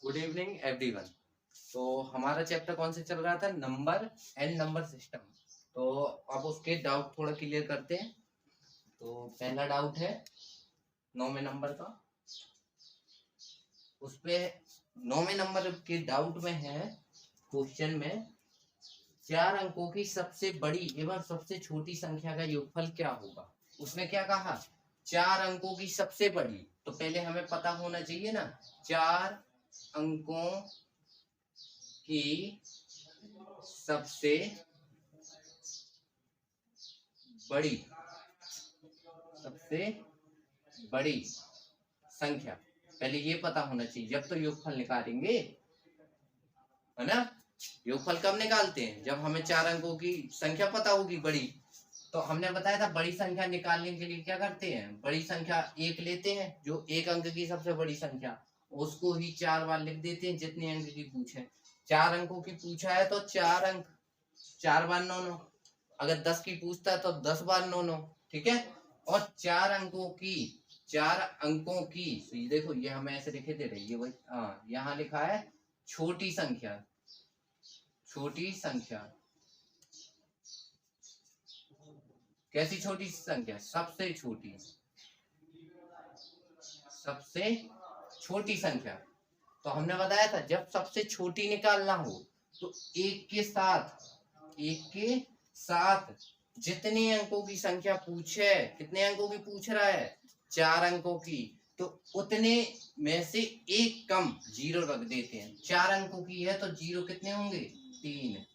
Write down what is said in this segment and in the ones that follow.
Good evening everyone. तो हमारा chapter कौन से चल रहा था? Number and number system. तो अब उसके डाउट थोड़ा क्लियर करते हैं। तो पहला डाउट है 9वें नंबर का। उस पे 9वें नंबर के डाउट में है, क्वेश्चन में 4 अंकों की सबसे बड़ी एवं सबसे छोटी संख्या का योगफल क्या होगा। उसने क्या कहा? 4 अंकों की सबसे बड़ी। तो पहले हमें पता होना चाहिए ना 4 अंकों की सबसे बड़ी संख्या। पहले ये पता होना चाहिए, जब तो योगफल निकालेंगे, है ना। योगफल कब निकालते हैं? जब हमें 4 अंकों की संख्या पता होगी बड़ी। तो हमने बताया था बड़ी संख्या निकालने के लिए क्या करते हैं, बड़ी संख्या 1 लेते हैं, जो 1 अंक की सबसे बड़ी संख्या, उसको ही 4 बार लिख देते हैं जितने अंक की पूछे। 4 अंकों की पूछा है तो 4 अंक, 4 बार 9 9। अगर 10 की पूछता है तो 10 बार 9 9, ठीक है। और 4 अंकों की तो ये देखो, ये हमें ऐसे लिखे दे रहे, ये वही, हाँ, यहाँ लिखा है छोटी संख्या। कैसी छोटी संख्या? सबसे छोटी संख्या। तो हमने बताया था जब सबसे छोटी निकालना हो तो एक के साथ जितने अंकों की संख्या पूछे, कितने अंकों की पूछ रहा है? 4 अंकों की, तो उतने में से एक कम जीरो रख देते हैं। 4 अंकों की है तो जीरो कितने होंगे? 3।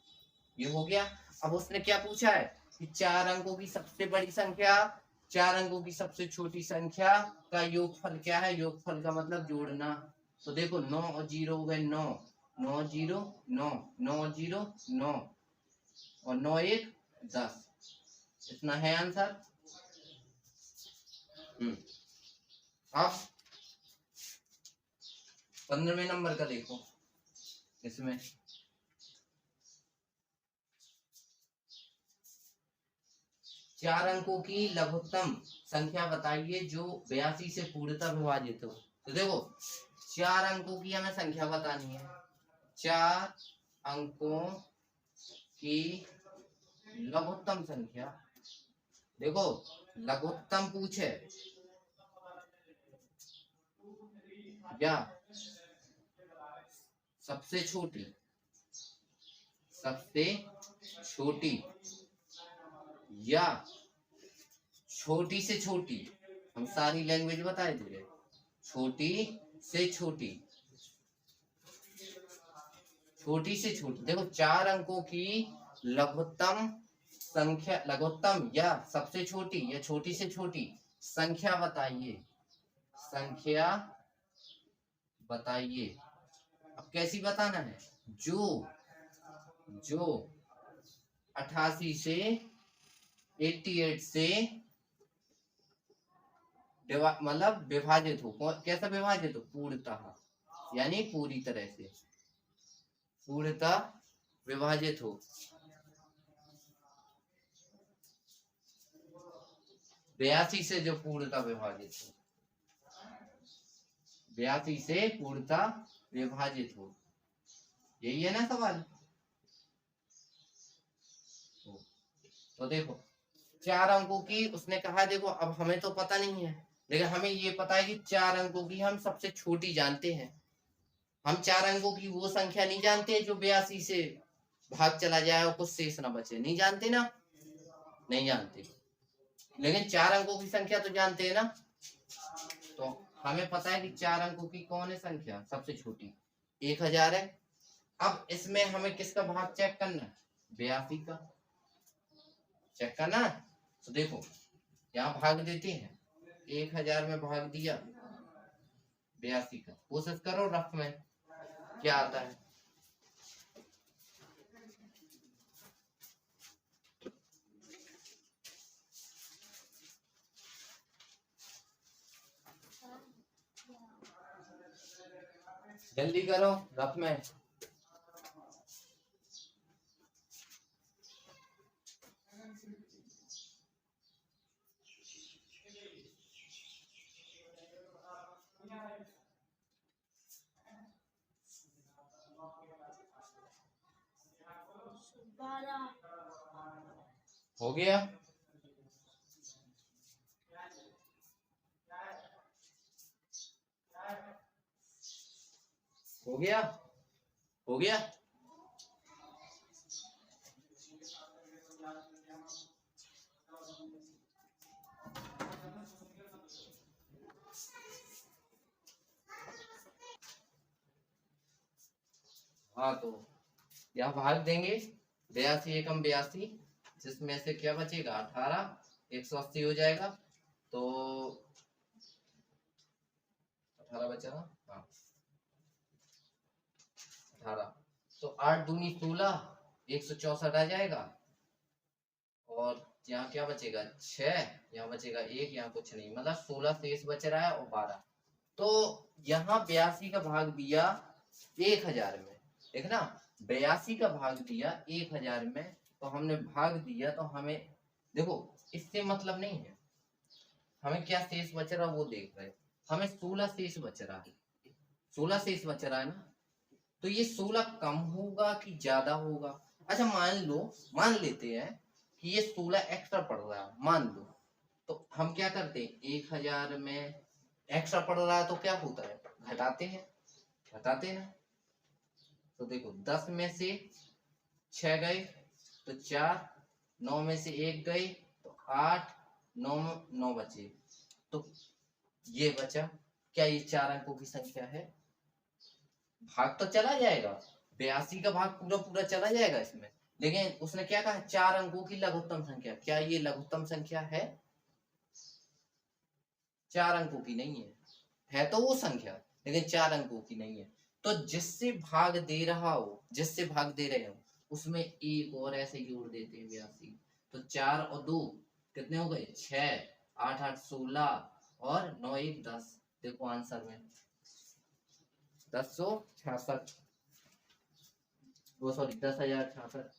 ये हो गया। अब उसने क्या पूछा है कि 4 अंकों की सबसे बड़ी संख्या, 4 अंकों की सबसे छोटी संख्या का योगफल क्या है। योगफल का मतलब जोड़ना। तो देखो 9 और 0 हो गए 9, 9 0 9, 9 0 9 और 9 1 10। इतना है आंसर। अब 15वें नंबर का देखो। इसमें 4 अंकों की लघुत्तम संख्या बताइए जो 82 से पूर्णतः विभाजित हो। तो देखो 4 अंकों की हमें संख्या बतानी है। 4 अंकों की लघुत्तम संख्या। देखो लघुत्तम पूछे या सबसे छोटी या छोटी से छोटी, हम सारी लैंग्वेज बताए तुझे। छोटी से छोटी देखो 4 अंकों की लघुत्तम या सबसे छोटी या छोटी से छोटी संख्या बताइए। अब कैसी बताना है? जो 88 से 88 से मतलब विभाजित हो। कैसा विभाजित हो? पूर्णतः, यानी पूरी तरह से पूर्णतः विभाजित हो। 82 से जो पूर्णतः विभाजित हो, 82 से पूर्णतः विभाजित हो, यही है ना सवाल। तो देखो 4 अंकों की उसने कहा। देखो अब हमें तो पता नहीं है, लेकिन हमें ये पता है कि 4 अंकों की हम सबसे छोटी जानते हैं। हम 4 अंकों की वो संख्या नहीं जानते जो 82 से भाग चला जाए और कुछ शेष ना बचे। नहीं जानते ना, नहीं जानते। लेकिन 4 अंकों की संख्या तो जानते हैं ना। तो हमें पता है कि 4 अंकों की कौन है संख्या सबसे छोटी? 1000 है। अब इसमें हमें किसका भाग चेक करना है? 82 का चेक करना। तो देखो यहाँ भाग देते हैं, 1000 में भाग दिया 82 का। कोशिश करो रफ में क्या आता है। जल्दी करो रफ में। हो गया। हो गया। हो गया। हाँ तो यहाँ भाग देंगे 82 एकम 82, जिसमें से क्या बचेगा 18, 180 हो जाएगा। तो 18 बचा ना, हाँ 18, तो 8 दूनी 16, 164 आ जाएगा। और यहाँ क्या बचेगा 6, यहाँ बचेगा 1, यहाँ कुछ नहीं, मतलब 16 शेष बच रहा है और 12। तो यहाँ 82 का भाग दिया 1000 में, देखना 82 का भाग दिया 1000 में, तो हमने भाग दिया, तो हमें देखो इससे मतलब नहीं है, हमें क्या शेष बच रहा है वो देख रहे हैं। हमें 16 शेष बच रहा है, 16 शेष बच रहा है ना। तो ये 16 कम होगा कि ज्यादा होगा? अच्छा मान लेते हैं कि ये 16 एक्स्ट्रा पड़ रहा है, मान लो। तो हम क्या करते हैं, 1000 में एक्स्ट्रा पड़ रहा है तो क्या होता है, घटाते हैं। तो देखो 10 में से 6 गए तो 4, 9 में से 1 गए तो 8, 9 बचे, तो ये बचा। क्या ये 4 अंकों की संख्या है? भाग तो चला जाएगा, 82 का भाग पूरा पूरा चला जाएगा इसमें, लेकिन उसने क्या कहा 4 अंकों की लघुत्तम संख्या। क्या ये लघुत्तम संख्या है? 4 अंकों की नहीं है तो वो संख्या, लेकिन 4 अंकों की नहीं है। तो जिससे भाग दे रहे हो उसमें एक और ऐसे जोड़ देते हैं 82। तो 4 और 2 कितने हो गए 6, 8 8 16 और 9 1 10। देखो आंसर में 1066, वो सॉरी 10,066,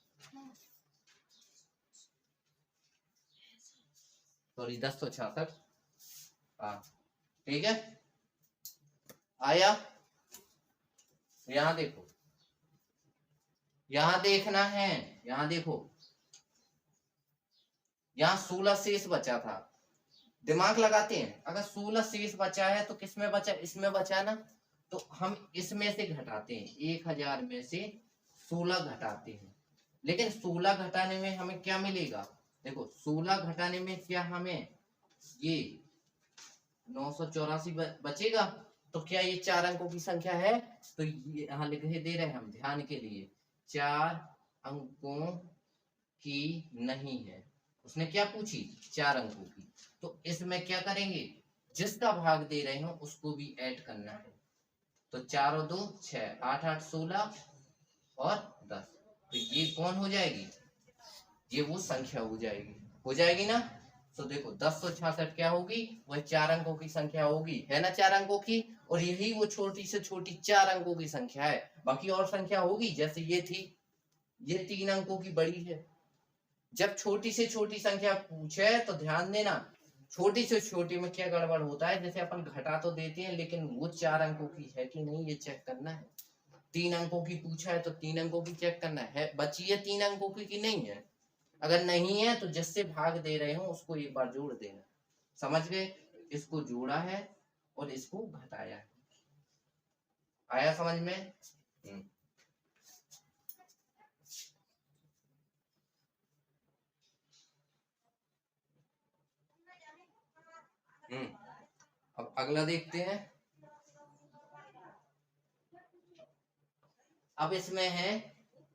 सॉरी 1066। हाँ ठीक है, आया। यहाँ देखो, यहाँ देखना है, यहाँ देखो, यहाँ 16 शेष बचा था, दिमाग लगाते हैं। अगर 16 शेष बचा है तो किसमें बचा, इसमें बचा ना, तो हम इसमें से घटाते हैं, 1000 में से 16 घटाते हैं। लेकिन 16 घटाने में हमें क्या मिलेगा, देखो 16 घटाने में क्या हमें ये 984 बचेगा। तो क्या ये 4 अंकों की संख्या है? तो ये यहाँ लिख दे रहे हैं हम ध्यान के लिए, 4 अंकों की नहीं है। उसने क्या पूछी, 4 अंकों की। तो इसमें क्या करेंगे, जिसका भाग दे रहे हो उसको भी ऐड करना है। तो 4 और 2 6, 8 8 16 और 10। तो ये कौन हो जाएगी, ये वो संख्या हो जाएगी ना। तो देखो 1066 क्या होगी, वह 4 अंकों की संख्या होगी, है ना 4 अंकों की। और यही वो छोटी से छोटी 4 अंकों की संख्या है। बाकी और संख्या होगी, जैसे ये थी, ये 3 अंकों की बड़ी है। जब छोटी से छोटी संख्या पूछे तो ध्यान देना, छोटी से छोटी में क्या गड़बड़ होता है, जैसे अपन घटा तो देते हैं लेकिन वो 4 अंकों की है कि नहीं ये चेक करना है। 3 अंकों की पूछा है तो 3 अंकों की चेक करना है, बची है 3 अंकों की कि नहीं है। अगर नहीं है तो जिससे भाग दे रहे हो उसको एक बार जोड़ देना। समझ गए, इसको जोड़ा है और इसको घटाया है। आया समझ में? अब अगला देखते हैं। अब इसमें है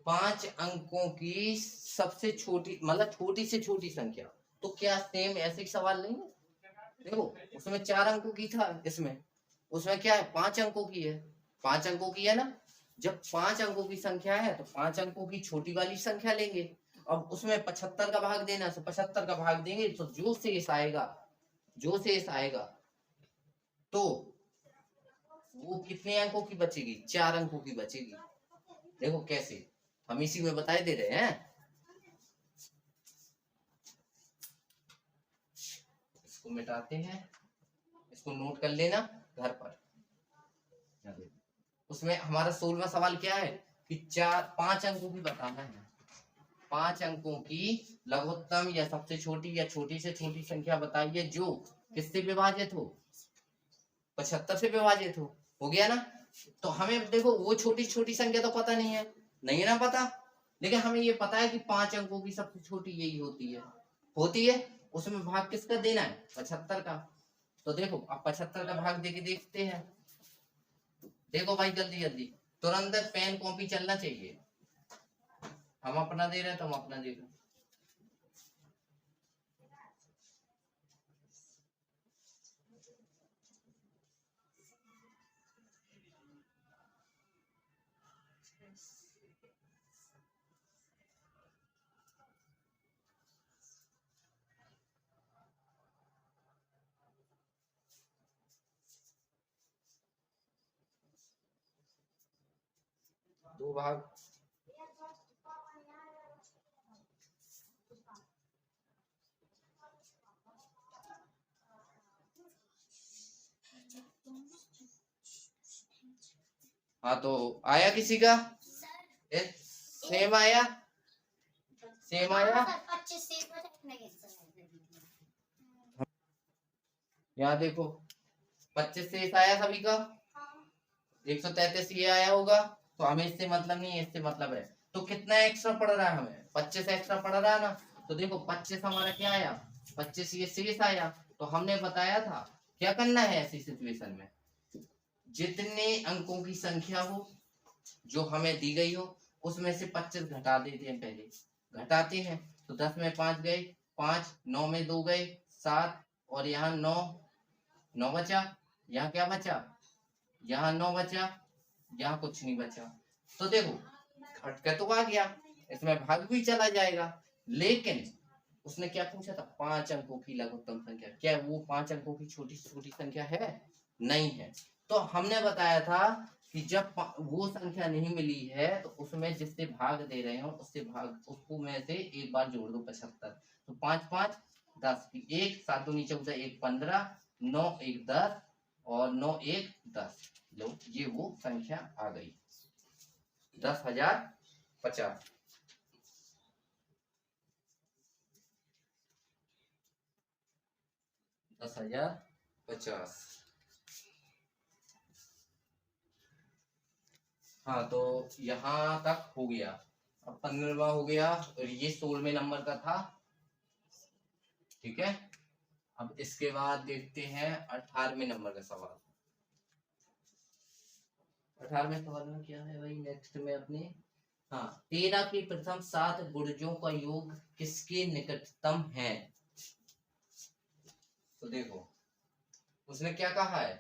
5 अंकों की सबसे छोटी, मतलब छोटी से छोटी संख्या। तो क्या सेम ऐसे ही सवाल नहीं है, देखो उसमें 4 अंकों की था, इसमें उसमें क्या है 5 अंकों की है, 5 अंकों की है ना। जब 5 अंकों की संख्या है तो 5 अंकों की छोटी वाली संख्या लेंगे। अब उसमें 75 का भाग देना, तो 75 का भाग देंगे तो जो शेष आएगा तो वो कितने अंकों की बचेगी, 4 अंकों की बचेगी। देखो कैसे, हम इसी में बताए दे रहे हैं। इसको मिटाते हैं, इसको नोट कर लेना घर पर। उसमें हमारा 16वां सवाल क्या है कि 5 अंकों की बताना है। 5 अंकों की लघुत्तम या सबसे छोटी या छोटी से छोटी संख्या बताइए जो किससे विभाजित हो, 75 से विभाजित हो गया ना। तो हमें देखो वो छोटी छोटी संख्या तो पता नहीं है, नहीं ना पता, लेकिन हमें ये पता है कि 5 अंकों की सबसे छोटी यही होती है, उसमें भाग किसका देना है, 75 का। तो देखो अब 75 का भाग देके देखते हैं। देखो भाई जल्दी जल्दी तुरंत पेन कॉपी चलना चाहिए। हम अपना दे रहे हैं, तुम अपना दे रहे हो। दो भाग, हाँ तो आया किसी का सेम आया, सेम आया। यहाँ देखो 25 से आया सभी का, 133 ये आया होगा, तो हमें इससे मतलब नहीं है, इससे मतलब है। तो कितना एक्स्ट्रा पड़ रहा है हमें, 25 एक्स्ट्रा पड़ रहा है ना। तो देखो 25 हमारा क्या आया, 25 ये शेष आया। तो हमने बताया था क्या करना है ऐसी सिचुएशन में, जितने अंकों की संख्या हो जो हमें दी गई हो उसमें से 25 घटा देते हैं, पहले घटाते हैं। तो 10 में 5 गए 5, 9 में 2 गए 7, और यहाँ 9 बचा, यहाँ क्या बचा, यहाँ 9 बचा, यहाँ कुछ नहीं बचा। तो देखो घट के तो आ गया, इसमें भाग भी चला जाएगा, लेकिन उसने क्या पूछा था, 5 अंकों की लघुत्तम संख्या, क्या वो 5 अंकों की छोटी छोटी संख्या है, नहीं है। तो हमने बताया था कि जब वो संख्या नहीं मिली है तो उसमें जिससे भाग दे रहे हो उससे भाग, उसको में से एक बार जोड़ दो 75। तो 5 5 10 की 1, 7 दूनी 14, 1 15, 9 1 10 और 9 1 10। लो ये वो संख्या आ गई 10,050। हाँ तो यहाँ तक हो गया, अब 15वां हो गया और ये 16वें नंबर का था, ठीक है। अब इसके बाद देखते हैं 18वें नंबर का सवाल। 18वें सवाल में क्या है भाई, नेक्स्ट में अपने, हाँ 13 के प्रथम 7 गुणजों का योग किसके निकटतम है। तो देखो उसने क्या कहा है,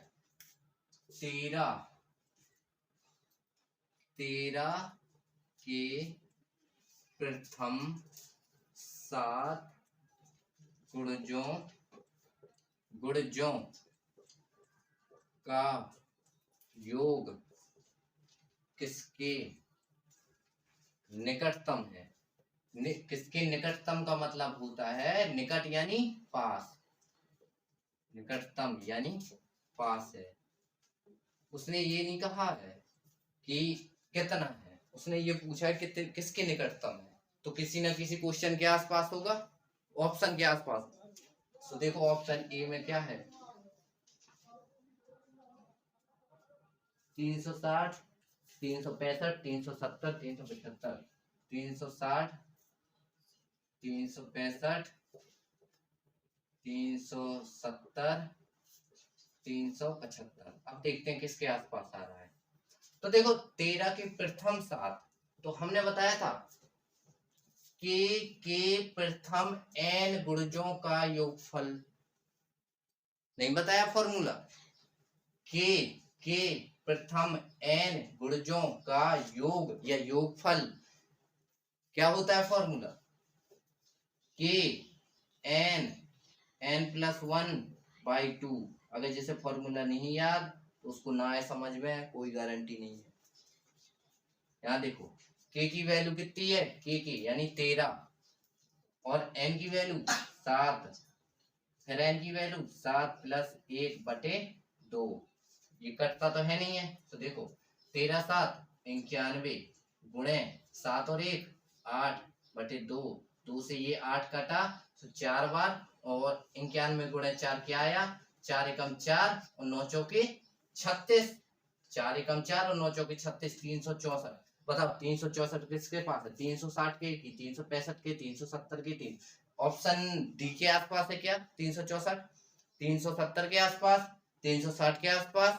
13 के प्रथम 7 गुणजों का योग किसके निकटतम है। किसके निकटतम का मतलब होता है, निकट यानी पास, निकटतम यानी पास है। उसने ये नहीं कहा है कि कितना है, उसने ये पूछा है कि किसके निकटतम है, तो किसी ना किसी क्वेश्चन के आसपास होगा, ऑप्शन के आसपास। तो देखो ऑप्शन ए में क्या है, 360, 365, 370, 375, 360, 365, 370, 375। अब देखते हैं किसके आसपास आ रहा है। तो देखो 13 के प्रथम 7, तो हमने बताया था के प्रथम n गुणजों का योगफल, नहीं बताया फॉर्मूला, के प्रथम n गुणजों का योग या योगफल क्या होता है फॉर्मूला, के n +1/2। अगर जैसे फॉर्मूला नहीं याद तो उसको ना है समझ में, कोई गारंटी नहीं है। यहाँ देखो के की वैल्यू कितनी है, के की यानी 13, और n की वैल्यू 7, फिर n की वैल्यू 7 + 1/2। ये कटता तो है नहीं है, तो देखो 13 7 91 गुणे 7 और 1 8 बटे 2, 2 से ये 8 कटा तो 4 बार, और 91 गुणे 4 क्या आया, 4 एकम 4 और 9 चौके 36, 4 एकम 4 और 9 चौके 36, 364। बताओ 364 किसके पास है, 360 के की, 365 के, 370 के, 3। ऑप्शन डी के आसपास है क्या, 364, 370 के आसपास, 360 के आसपास,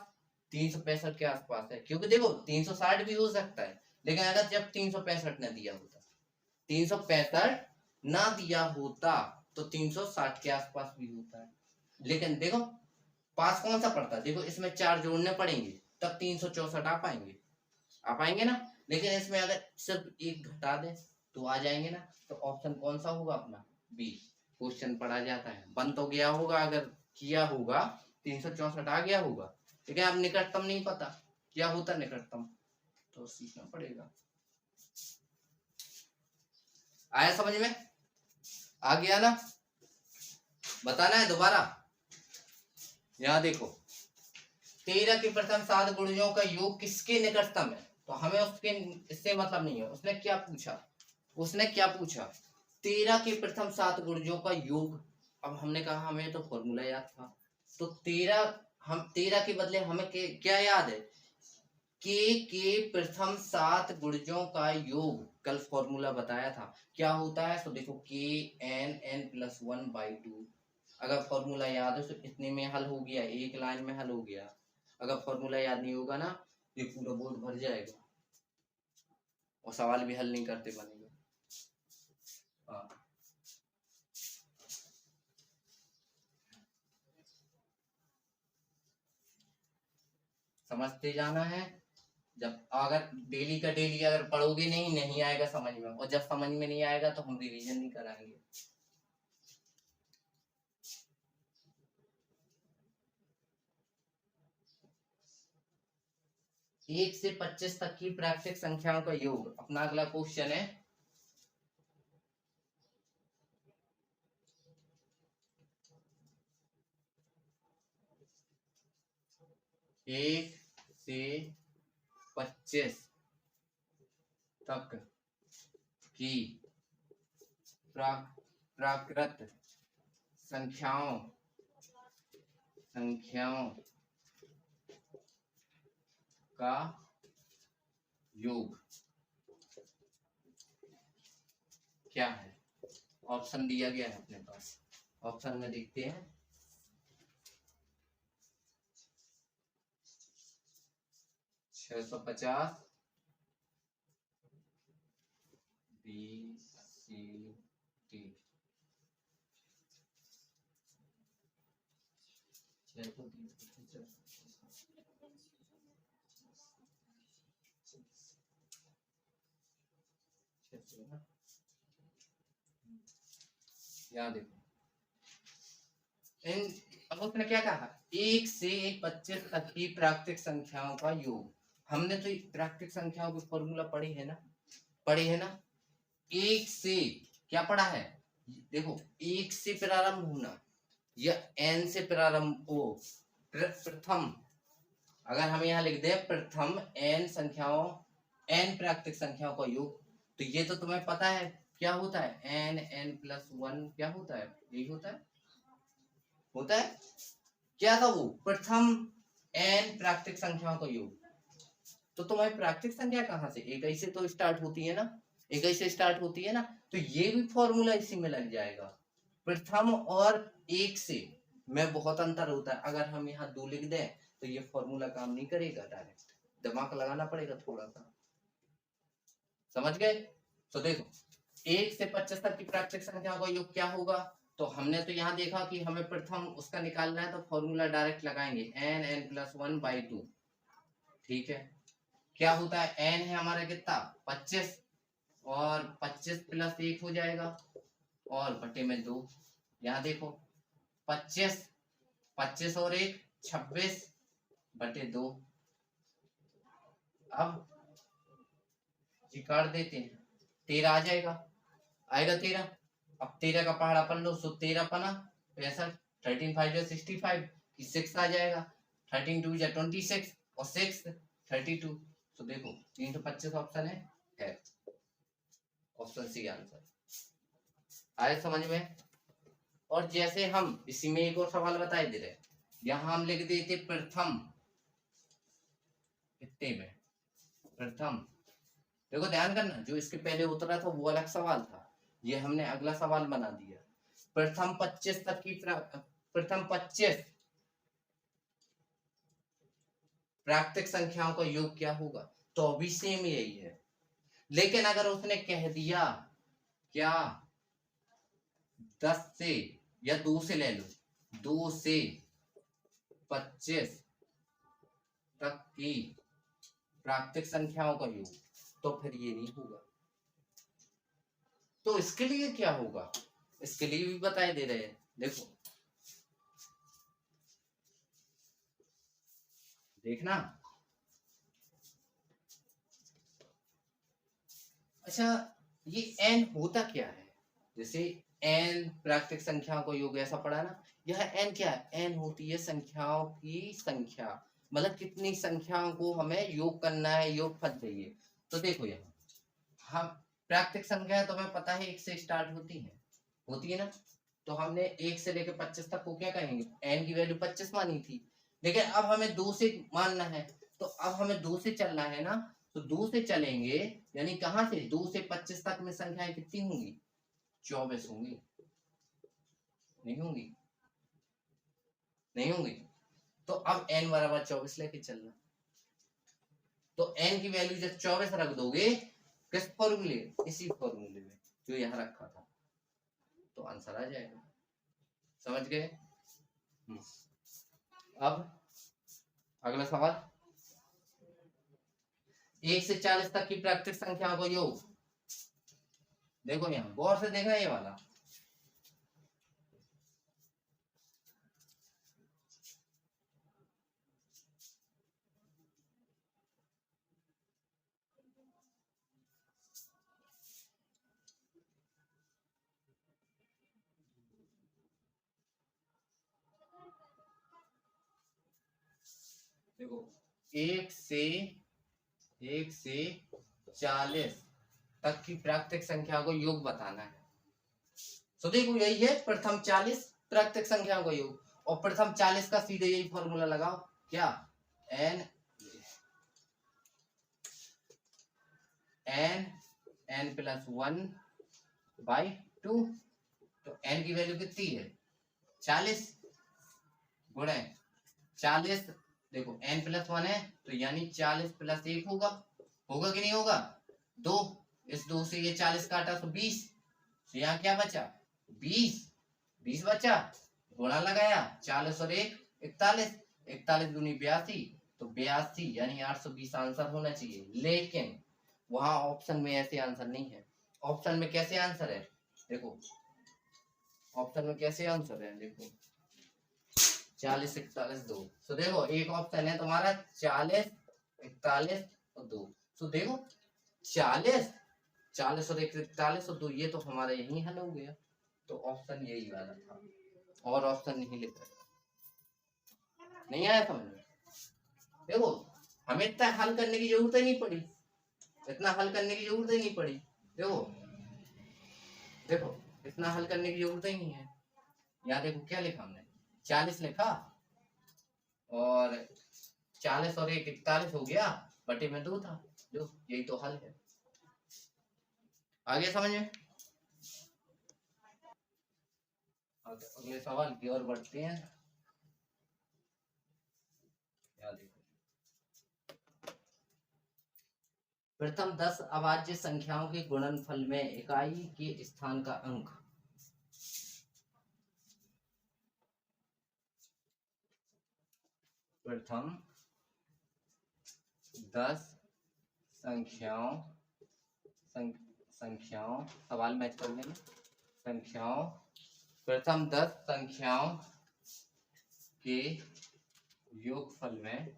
365 के आसपास है। क्योंकि देखो 360 भी हो सकता है, लेकिन अगर जब 365 न दिया होता, 365 ना दिया होता तो 360 के आसपास भी होता है। लेकिन देखो पास कौन सा पड़ता है, देखो इसमें 4 जोड़ने पड़ेंगे तब 364 आ पाएंगे ना। लेकिन इसमें अगर सिर्फ एक घटा दे तो आ जाएंगे ना। तो ऑप्शन कौन सा होगा अपना, बी। क्वेश्चन पढ़ा जाता है, बन तो गया होगा, अगर किया होगा 364 आ गया होगा, ठीक है। अब निकटतम नहीं पता क्या होता निकटतम, तो सीखना पड़ेगा। आया समझ में, आ गया ना, बताना है दोबारा। यहाँ देखो 13 के प्रथम 7 गुणजों का योग किसके निकटतम है, तो हमें उसके इससे मतलब नहीं है। उसने क्या पूछा, उसने क्या पूछा, 13 के प्रथम 7 गुणजों का योग। अब हमने कहा हमें तो फॉर्मूला याद था, तो 13, हम 13 के बदले हमें क्या याद है, के प्रथम 7 गुणजों का योग। कल फॉर्मूला बताया था क्या होता है, तो देखो के n+1/2। अगर फॉर्मूला याद है तो इतने में हल हो गया, एक लाइन में हल हो गया। अगर फॉर्मूला याद नहीं होगा ना, ये पूरा बोर्ड भर जाएगा और सवाल भी हल नहीं करते बनेगा। हाँ, समझते जाना है। जब अगर डेली का डेली अगर पढ़ोगे नहीं आएगा समझ में, और जब समझ में नहीं आएगा तो हम रिवीजन नहीं कराएंगे। एक से 25 तक की प्राकृतिक संख्याओं का योग, अपना अगला क्वेश्चन है। एक से 25 तक की प्राकृत संख्याओं का योग क्या है। ऑप्शन दिया गया है अपने पास, ऑप्शन में देखते हैं। छह 650, बी सी डी, 600 यहाँ देखो इन, अब उसने क्या कहा, 1 से 25 तक की प्राकृतिक संख्याओं का योग। हमने तो प्राकृतिक संख्याओं की फॉर्मूला पढ़ी है ना, पढ़ी है ना। 1 से क्या पढ़ा है, देखो 1 से प्रारंभ होना या n से प्रारंभ हो, प्रथम, अगर हम यहाँ लिख दे प्रथम n संख्याओं, n प्राकृतिक संख्याओं का योग, तो ये तो तुम्हें पता है क्या होता है, n+1 क्या होता है, यही होता है क्या था वो, प्रथम n प्राकृतिक संख्याओं का योग। तो तुम्हारी प्राकृतिक संख्या कहाँ से, एक ऐसे तो स्टार्ट होती है ना, एक ऐसे स्टार्ट होती है ना, तो ये भी फॉर्मूला इसी में लग जाएगा। प्रथम और एक से में बहुत अंतर होता है। अगर हम यहाँ 2 लिख दें तो ये फॉर्मूला काम नहीं करेगा, डायरेक्ट दिमाग लगाना पड़ेगा थोड़ा सा, समझ गए। तो देखो 1 से 25 तक की प्राकृतिक संख्याओं का योग क्या होगा, तो हमने तो यहाँ देखा कि हमें प्रथम उसका निकालना है, तो फॉर्मूला डायरेक्ट लगाएंगे n+1/2, ठीक है। क्या होता है, n है हमारा कितना 25, और 25 + 1 हो जाएगा, और बटे में 2। यहाँ देखो 25 और 1 26 बटे 2। अब जी काट देते हैं, 13 आ जाएगा, आएगा 13। अब 13 का पहाड़ा पढ़ लो, सो 13 पना 65, 13 5 जा 65, 6 आ जाएगा, 13 2 जा 26 और 6 32। तो देखो 325 ऑप्शन है ऑप्शन सी आंसर। आए समझ में। और जैसे हम इसी में एक और सवाल बताए दे रहे, यहाँ हम लिख देते प्रथम, कितने में प्रथम। देखो ध्यान करना, जो इसके पहले उतरा था वो अलग सवाल था, ये हमने अगला सवाल बना दिया। प्रथम 25 तक की प्रथम 25 प्राकृतिक संख्याओं का योग क्या होगा, तो अभी सेम यही है। लेकिन अगर उसने कह दिया क्या 10 से या 2 से ले लो, 2 से 25 तक की प्राकृतिक संख्याओं का योग, तो फिर ये नहीं होगा। तो इसके लिए क्या होगा, इसके लिए भी बताए दे रहे हैं। देखो देखना, अच्छा ये n होता क्या है, जैसे n प्राकृतिक संख्याओं का योग ऐसा पढ़ा ना, यह n क्या है, n होती है संख्याओं की संख्या, मतलब कितनी संख्याओं को हमें योग करना है, योगफल चाहिए। तो देखो यहाँ हम प्राकृतिक संख्या तो हमें पता है 1 से स्टार्ट होती है ना, तो हमने 1 से लेकर 25 तक को क्या कहेंगे, n की वैल्यू 25 मानी थी। लेकिन अब हमें 2 से मानना है, तो अब हमें 2 से चलना है ना, तो 2 से चलेंगे, यानी कहां से 2 से 25 तक में संख्याएं कितनी होंगी, 24 होंगी, नहीं होंगी, नहीं होंगी। तो अब n बराबर 24 लेके चलना, तो n की वैल्यू जब 24 रख दोगे किस फॉर्मूले, इसी फॉर्मूले में जो यहाँ रखा था, तो आंसर आ जाएगा। समझ गए। अब अगला सवाल, 1 से 40 तक की प्राकृतिक संख्याओं का योग। देखो यहाँ गौर से देखना ये वाला, देखो 1 से 40 तक की प्राकृतिक संख्या को योग बताना है। तो देखो यही है प्रथम 40 प्राकृतिक संख्याओं का योग, और प्रथम 40 का सीधे यही फॉर्मूला लगाओ, क्या n प्लस 1 बाई 2, तो n की वैल्यू कितनी है 40 गुणे 40, देखो n प्लस 1 है तो यानी 40 प्लस 1 होगा कि नहीं होगा, 2, इस 2 से ये 40 काटा तो 20, तो यहाँ क्या बचा 20 बचा, गुणा लगाया 40 और 1 41, 41 दूनी 82, तो 82 यानी 820 आंसर होना चाहिए। लेकिन वहां ऑप्शन में ऐसे आंसर नहीं है, ऑप्शन में कैसे आंसर है, देखो ऑप्शन में कैसे आंसर है, देखो 40 41 2, तो देखो एक ऑप्शन है तुम्हारा 40 41 और 2, तो देखो 40 और 41 और 2, ये तो हमारा यही हल हो गया, तो ऑप्शन यही वाला था, और ऑप्शन नहीं लिख रहे, नहीं आया समझ में। देखो हमें इतना हल करने की जरूरत ही नहीं पड़ी, इतना हल करने की जरूरत ही नहीं पड़ी, देखो देखो इतना हल करने की जरूरत ही नहीं है। यहाँ देखो क्या लिखा हमने, 40 लिखा और 40 और 1 41 हो गया, बटे में 2 था, जो यही तो हल है। आगे समझ में। अगले सवाल की ओर बढ़ते हैं। प्रथम 10 अभाज्य संख्याओं के गुणनफल में इकाई के स्थान का अंक। प्रथम 10 संख्याओं सवाल मैच कर लेंगे, संख्याओं प्रथम 10 संख्याओं के योगफल में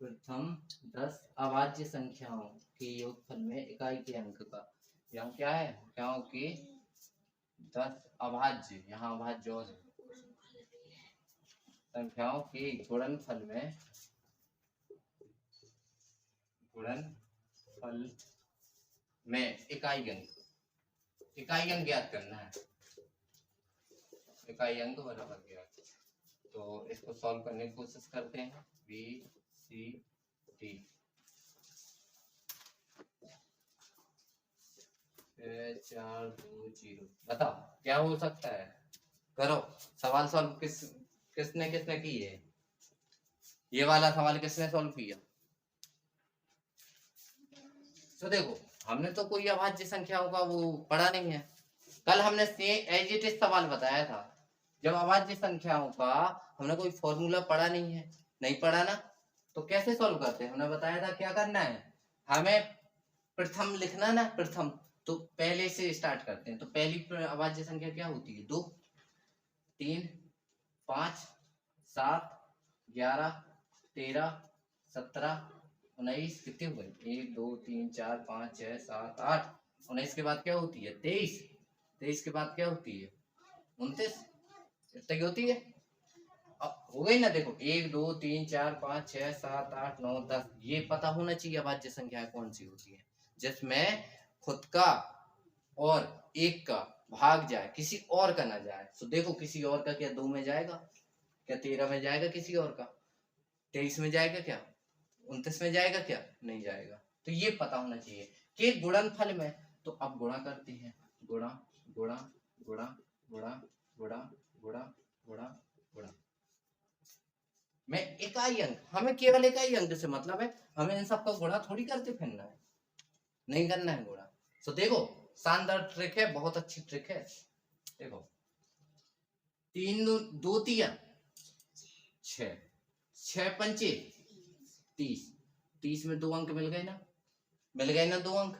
प्रथम 10 अभाज्य संख्याओं के योगफल में इकाई के अंक का, यहाँ क्या है, संख्याओं के 10 अभाज्य, यहाँ अभाज्य और संख्याओं के गुणनफल में फल में इकाई अंक ज्ञात करना है। इकाई अंक बराबर ज्ञात। तो इसको सॉल्व करने की कोशिश करते हैं। B C D 4 2 0। बताओ क्या हो सकता है? करो सवाल सॉल्व। किसने किसने की है? ये वाला सवाल किसने सॉल्व किया? तो देखो हमने तो कोई अभाज्य संख्याओं का वो पढ़ा नहीं है। कल हमने एज इट इज सवाल बताया था। जब अभाज्य संख्याओं का हमने कोई फॉर्मूला पढ़ा नहीं है, नहीं पढ़ा ना, तो कैसे सॉल्व करते हैं? हमने बताया था क्या करना है, हमें प्रथम लिखना ना, प्रथम। तो पहले से स्टार्ट करते हैं। तो पहली अभाज्य संख्या क्या होती है? 2 3 5 7 11 13 17 19। कितने हुए? 1 2 3 4 5 6 7 8। 19 के बाद क्या होती है? 23। 23 के बाद क्या होती है? 29। इतनी होती है। अब हो गई ना। देखो 1 2 3 4 5 6 7 8 9 10। ये पता होना चाहिए अभाज्य संख्या कौन सी होती है जिसमें खुद का और एक का भाग जाए, किसी और का ना जाए। तो देखो किसी और का क्या 2 में जाएगा? क्या 13 में जाएगा? किसी और का 23 में जाएगा? क्या 29 में जाएगा? क्या नहीं जाएगा। तो ये पता होना चाहिए कि गुणनफल में। तो अब गुणा करते हैं। गुणा गुणा गुणा गुणा गुणा गुणा गुणा गुणा में इकाई अंक। हमें केवल इकाई अंक से मतलब है। हमें इन सबका गुणा थोड़ी करते फिरना है, नहीं करना है गुणा। तो देखो शानदार ट्रिक है, बहुत अच्छी ट्रिक है। देखो 3 2 3 6 6 पंचे 30। 30 में 2 अंक मिल गए ना, मिल गए ना 2 अंक।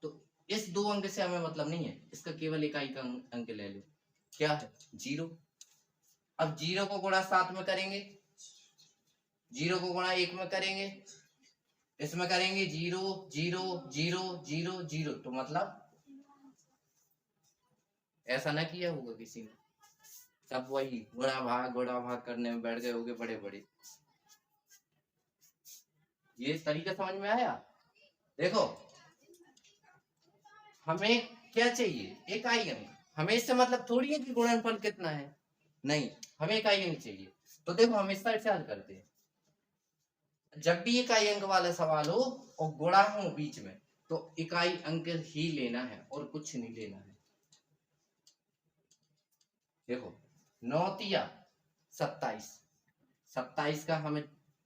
तो इस 2 अंक से हमें मतलब नहीं है, इसका केवल इकाई का अंक ले लो। क्या है? 0। अब 0 को गुणा 7 में करेंगे, 0 को गुणा 1 में करेंगे, इसमें करेंगे 0 0 0 0 0। तो मतलब ऐसा ना किया होगा किसी ने, सब वही गुणा भाग करने में बैठ गए होगे बड़े बड़े। ये तरीका समझ में आया? देखो हमें क्या चाहिए? इकाई अंक। हमें इससे मतलब थोड़ी है कि गुणनफल कितना है, नहीं, हमें इकाई अंक चाहिए। तो देखो हम इस तरह से हल करते हैं। जब भी इकाई अंक वाला सवाल हो और गुणा हो बीच में, तो इकाई अंक ही लेना है और कुछ नहीं लेना है। देखो 9 तिया 27। 27 का हमें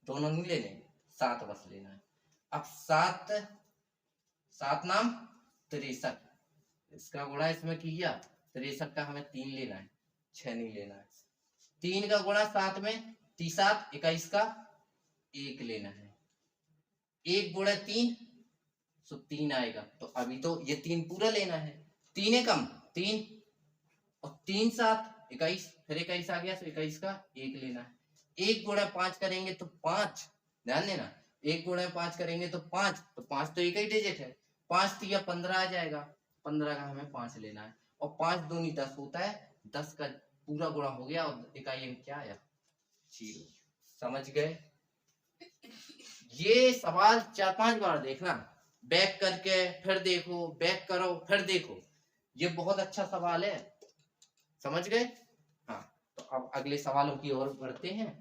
दोनों नहीं लेने, 7 बस लेना है। अब 7 7 नाम 63। इसका गुणा इसमें किया, 63 का हमें 3 लेना है, 6 नहीं लेना है। 3 का गुणा 7 में 3 7 21 का 1 लेना है। 1 गुणा 3 तो 3 आएगा। तो अभी तो ये 3 पूरा लेना है। 3 कम 3 और 3 7 21, फिर 21 आ गया तो 21 का 1 लेना है। 1 गुणा 5 करेंगे तो 5। ध्यान देना 1 गुणा 5 करेंगे तो 5। तो 5 तो एक ही डिजिट है, 5 तिया 15 आ जाएगा। 15 का हमें 5 लेना है। और 5 दूनी 10 होता है, 10 का पूरा गुणा हो गया और इकाई अंक क्या आया? 0। समझ गए? ये सवाल 4-5 बार देखना, बैक करके फिर देखो, बैक करो फिर देखो। ये बहुत अच्छा सवाल है। समझ गए? हाँ, तो अब अगले सवालों की ओर बढ़ते हैं।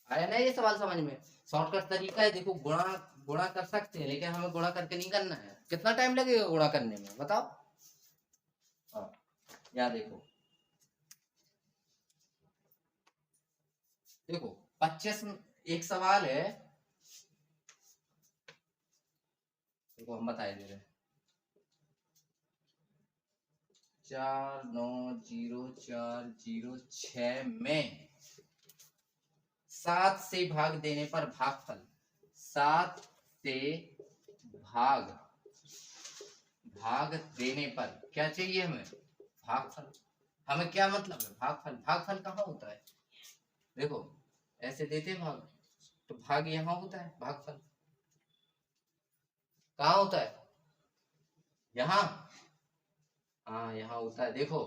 आया ना ये सवाल समझ में? शॉर्टकट तरीका है। देखो गुणा गुणा कर सकते हैं, लेकिन हमें गुणा करके नहीं करना है। कितना टाइम लगेगा गुणा करने में बताओ? हाँ, यहाँ देखो, देखो 25 एक सवाल है। देखो हम बताए दे रहे हैं 4 9 0 4 0 6 में 7 से भाग देने पर भागफल। 7 से भाग भाग देने पर क्या चाहिए हमें? भागफल। हमें क्या मतलब है? भागफल। भागफल कहाँ होता है? देखो ऐसे देते भाग, तो भाग यहाँ होता है। भागफल कहाँ होता है? यहाँ। हाँ यहाँ होता है। देखो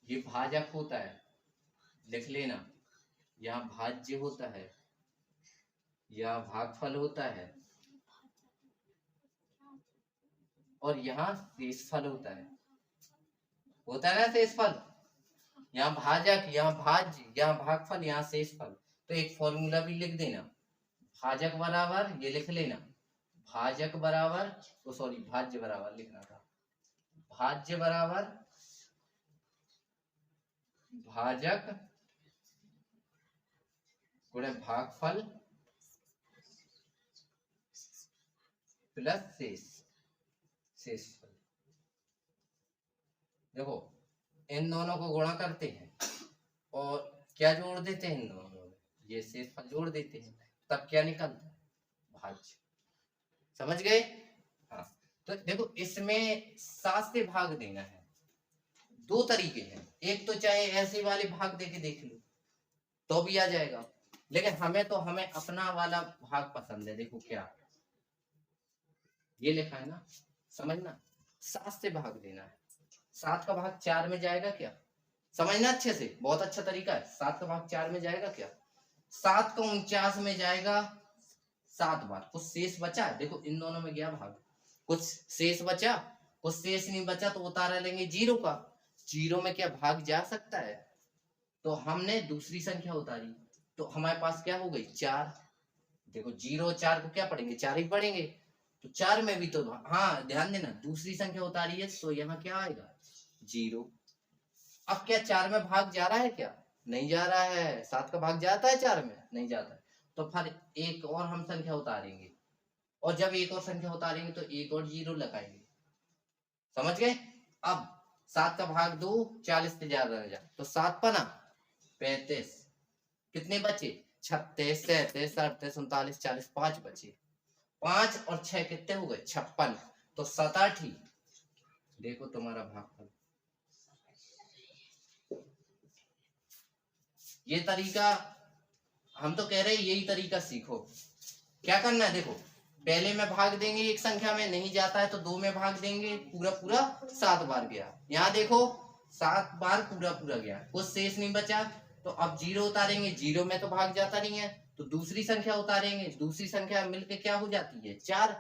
ये भाजक होता है, लिख लेना। यहाँ भाज्य होता है, यहाँ भागफल होता है, और यहाँ शेषफल होता है ना शेषफल। यहाँ भाजक, यहाँ भाज्य, यहाँ भागफल, यहाँ शेषफल। तो एक फॉर्मूला भी लिख देना, भाजक बराबर, ये लिख लेना, भाजक बराबर, तो सॉरी भाज्य बराबर लिखना था, भाज्य बराबर भाजक गुणे भागफल प्लस शेषफल। देखो इन दोनों को गुणा करते हैं और क्या जोड़ देते हैं, इन दोनों में ये शेषफल जोड़ देते हैं, तब क्या निकलता है, भाज्य। समझ गए? हाँ, तो देखो इसमें 7 से भाग देना है, 2 तरीके हैं। एक तो चाहे ऐसे वाले भाग देके देख लो तो भी आ जाएगा, लेकिन हमें अपना वाला भाग पसंद है। देखो क्या ये लिखा है ना, समझना, 7 से भाग देना है। 7 का भाग 4 में जाएगा क्या, समझना अच्छे से, बहुत अच्छा तरीका है। 7 का भाग 4 में जाएगा क्या, 7 का 49 में जाएगा 7 बार। कुछ शेष बचा, देखो इन दोनों में गया भाग, कुछ शेष बचा, कुछ शेष नहीं बचा तो उतारा लेंगे 0 का। 0 में क्या भाग जा सकता है, तो हमने दूसरी संख्या उतारी, तो हमारे पास क्या हो गई 4। देखो 0 और 4 को क्या पढ़ेंगे, 4 ही पढ़ेंगे, तो 4 में भी तो, हाँ ध्यान देना, दूसरी संख्या उतारी है तो यहाँ क्या आएगा 0। अब क्या 4 में भाग जा रहा है क्या, नहीं जा रहा है। 7 का भाग जाता है 4 में, नहीं जाता है। तो फिर एक और हम संख्या उतारेंगे, और जब एक और संख्या उतारेंगे तो एक और 0 लगाएंगे। समझ गए? अब 7 का भाग 2 40 से ज्यादा रह जाए, तो 7 पना 35, कितने बचे 36 37 38 39 40, 5 बचे। 5 और 6 कितने हो गए 56, तो 7 8। देखो तुम्हारा भागफल। ये तरीका हम तो कह रहे हैं, यही तरीका सीखो। क्या करना है, देखो पहले में भाग देंगे एक संख्या में, नहीं जाता है तो 2 में भाग देंगे, पूरा पूरा 7 बार गया। यहाँ देखो 7 बार पूरा पूरा गया, कुछ शेष नहीं बचा, तो अब 0 उतारेंगे, 0 में तो भाग जाता नहीं है, तो दूसरी संख्या उतारेंगे, दूसरी संख्या मिलके क्या हो जाती है 4,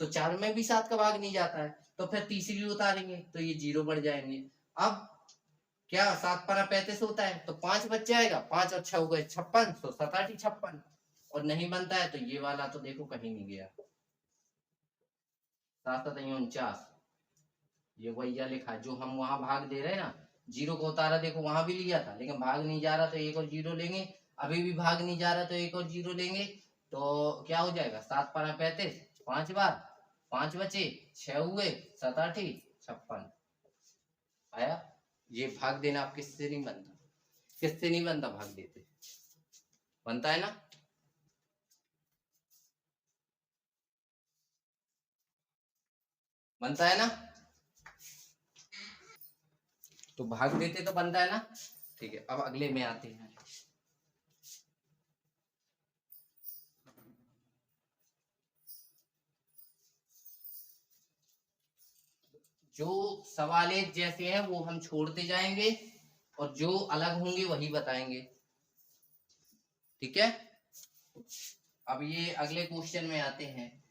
तो 4 में भी 7 का भाग नहीं जाता है, तो फिर तीसरी उतारेंगे तो ये 0 बढ़ जाएंगे। अब क्या 7 पना 35 होता है, तो 5 बच जाएगा, 5 और 6 हो गए 56, तो 7 8 56, और नहीं बनता है तो ये वाला तो देखो कहीं नहीं गया, 7 7 49, ये वही लिखा है जो हम वहां भाग दे रहे हैं ना। 0 को उतारा, देखो वहां भी लिया था लेकिन भाग नहीं जा रहा, तो एक और 0 लेंगे, अभी भी भाग नहीं जा रहा तो एक और 0 लेंगे, तो क्या हो जाएगा 7 पना 35, 5 बार, 5 बचे, 6 हुए, 7 8 56 आया। ये भाग देना आप किससे नहीं बनता, किससे नहीं बनता, भाग देते बनता है ना। बनता है ना, तो भाग देते तो बनता है ना। ठीक है, अब अगले में आते हैं। जो सवाल एक जैसे हैं वो हम छोड़ते जाएंगे, और जो अलग होंगे वही बताएंगे, ठीक है। अब ये अगले क्वेश्चन में आते हैं।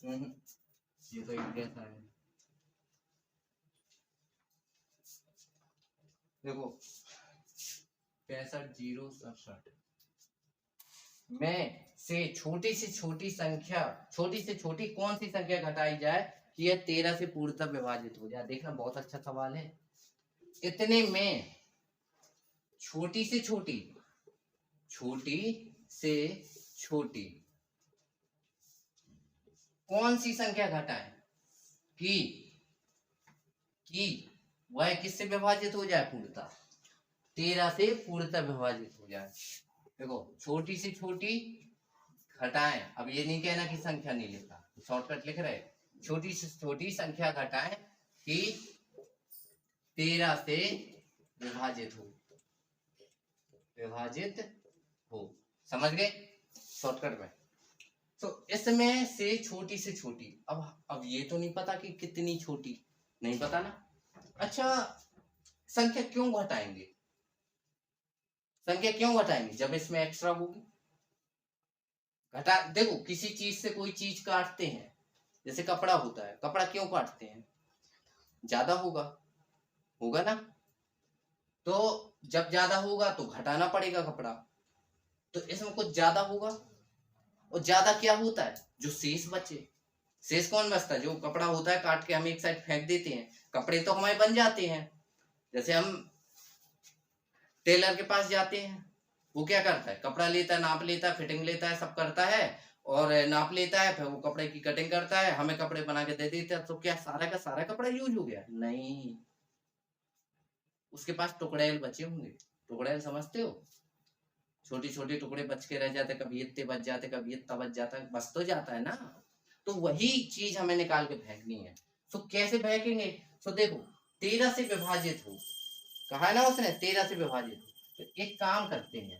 ये तो एक जैसा है, देखो 65 0 67 में से छोटी संख्या, छोटी से छोटी कौन सी संख्या घटाई जाए कि यह 13 से पूर्णतः विभाजित हो जाए। देखना बहुत अच्छा सवाल है। इतने में छोटी से छोटी, छोटी से छोटी कौन सी संख्या घटाएं कि वह किससे विभाजित हो जाए, पूर्णतः 13 से पूर्णतः विभाजित हो जाए। देखो छोटी से छोटी घटाएं, अब ये नहीं कहना कि संख्या नहीं लिखा, शॉर्टकट लिख रहे, छोटी से छोटी संख्या घटाएं कि 13 से विभाजित हो, समझ गए शॉर्टकट में। तो इसमें से छोटी, अब ये तो नहीं पता कि कितनी छोटी, नहीं पता ना। अच्छा संख्या क्यों घटाएंगे, संख्या क्यों घटाएंगे जब इसमें एक्स्ट्रा होगी। घटा, देखो किसी चीज से कोई चीज काटते हैं, जैसे कपड़ा होता है, कपड़ा क्यों काटते हैं, ज्यादा होगा, होगा ना, तो जब ज्यादा होगा तो घटाना पड़ेगा कपड़ा, तो इसमें कुछ ज्यादा होगा, और ज्यादा क्या होता है, जो शेष बचे, शेष कौन बचता है, जो कपड़ा होता है काट के हम एक साइड फेंक देते हैं, कपड़े तो हमारे बन जाते हैं। जैसे हम टेलर के पास जाते हैं, वो क्या करता है, कपड़ा लेता है, नाप लेता है, फिटिंग लेता है, सब करता है, और नाप लेता है, फिर वो कपड़े की कटिंग करता है, हमें कपड़े बना के दे देता है, तो क्या सारा का सारा कपड़ा यूज हो गया, नहीं, उसके पास टुकड़े बचे होंगे, टुकड़े समझते हो, छोटी छोटी टुकड़े बच के रह जाते, कभी इतने बच जाते, कभी इतना बच जाता है, बच तो जाता है ना, तो वही चीज हमें निकाल के फेंकनी है। तो कैसे फेंकेंगे, तो देखो 13 से विभाजित हो, कहा है ना उसने 13 से विभाजित हो, तो एक काम करते हैं,